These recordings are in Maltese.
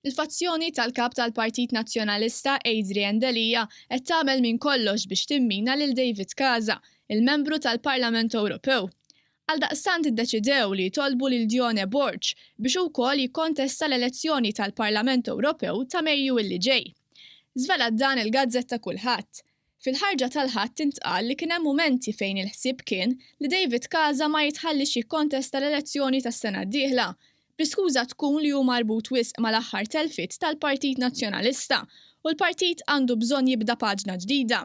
Il-fazzjoni tal-kap tal-Partit Nazzjonalista Adrian Delija qed tagħmel minn kollox biex timmina lil David Casa, il-membru tal-Parlament Ewropew. Għaldaqstant iddeċidew li jtolbu lil Dione Borg biex ukoll jikkontesta l-elezzjoni tal-Parlament Ewropew ta' Mejju illi ġej. Żvelat dan il-Gazzetta Kulħadd. Fil-ħarġa tal-ħadd intqal li kien hemm mumenti fejn il-ħsieb kien li David Casa ma jitħallix jikkontesta l-elezzjoni tas-sena d-dieħla, b'iskuża tkun li hu marbut wisq mal-aħħar telfiet tal-Partit Nazzjonalista u l-partit għandu bżonn jibda paġna ġdida.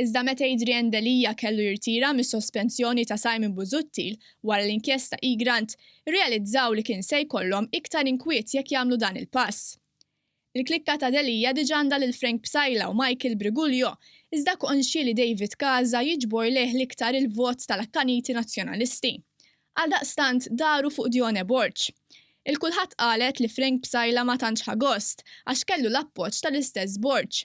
Iżda meta Adrian Delija kellu jirtira mis-sospensjoni ta' Simon Busuttil wara l-inkjesta Grant, irrealizzaw li kien se jkollhom iktar inkwiet jekk jagħmlu dan il-pass. Il-klikka ta' Delija diġà għandha lil Frank Psajla u Michael Briguglio, iżda konxi li David Casa jiġbor leh l-iktar il-vot tal-akkaniti nazzjonalisti. Għaldaqstant daru fuq Dione Borg. Il-kulħadd qalet li Frank Psajla ma tantx ħagost għax kellu l-appoġġ tal-istess Borg.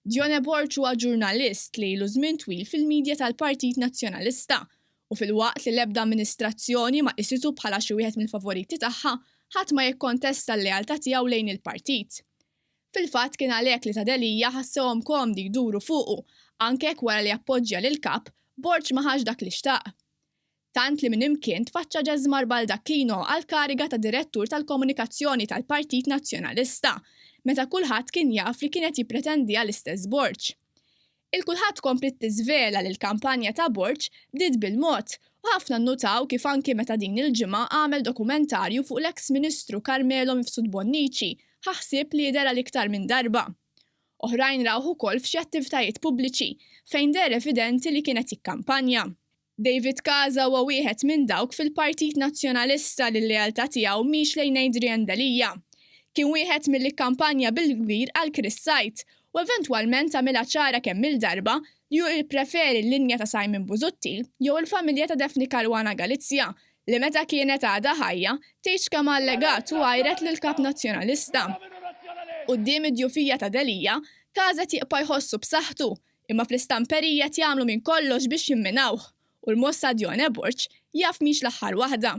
Dione Borg huwa ġurnalist li ilu żmien twil fil-midja tal-Partit Nazzjonalista u fil-waqt li l-ebda amministrazzjoni ma qisitu bħala xi wieħed mill-favoriti tagħha, ħadd ma jikkontesta l-lealtà tiegħu lejn il-partit. Fil-fatt kien għalhekk li ta' Delija ħassewhom komdi jduru fuqu, anke jekk wara li appoġġja lil kap, Borg ma ħax dak li xtaq. Tant li minn imkien tfaċċa Ġeżmar Baldacchino għal kariga ta' direttur tal-komunikazzjoni tal-Partit Nazzjonalista, meta kulħadd kien jaf li kienet jippretendi għall-istess Borg. Il-kulħadd komplit tiżvela li l-kampanja ta' Borg bdiet bil-mod u ħafna nnutaw kif anki meta din il-ġimgħa għamel dokumentarju fuq l-eks Ministru Carmelo Mifsud Bonnici, ħaħsib li jidher l-iktar minn darba. Oħrajn rawh ukoll f'xi attivitajiet pubbliċi fejn der evidenti li kienet jikkampanja. David Casa huwa wieħed minn dawk fil-Partit Nazzjonalista li l-lealtà tiegħu mhix lejn Adrian Delija. Kien wieħed mill-kampanja bil-kbir għal Chris Sajt u eventwalment għamilha ċara kemm il-darba li hu jippreferi l-linja ta' Simon Busuttil jew il-familja ta' Daphne Caruana Galizia li meta kienet għadha ħajja tgħix mal legat u għajret lill-kap nazzjonalista. Quddiem id-djufija ta' Delija, Casa tieqpa jħossu b'saħħtu, imma fl-istamperija jagħmlu minn kollox biex jimminawh u l-mossa Dione Borg jaf mhix l-aħħar waħda.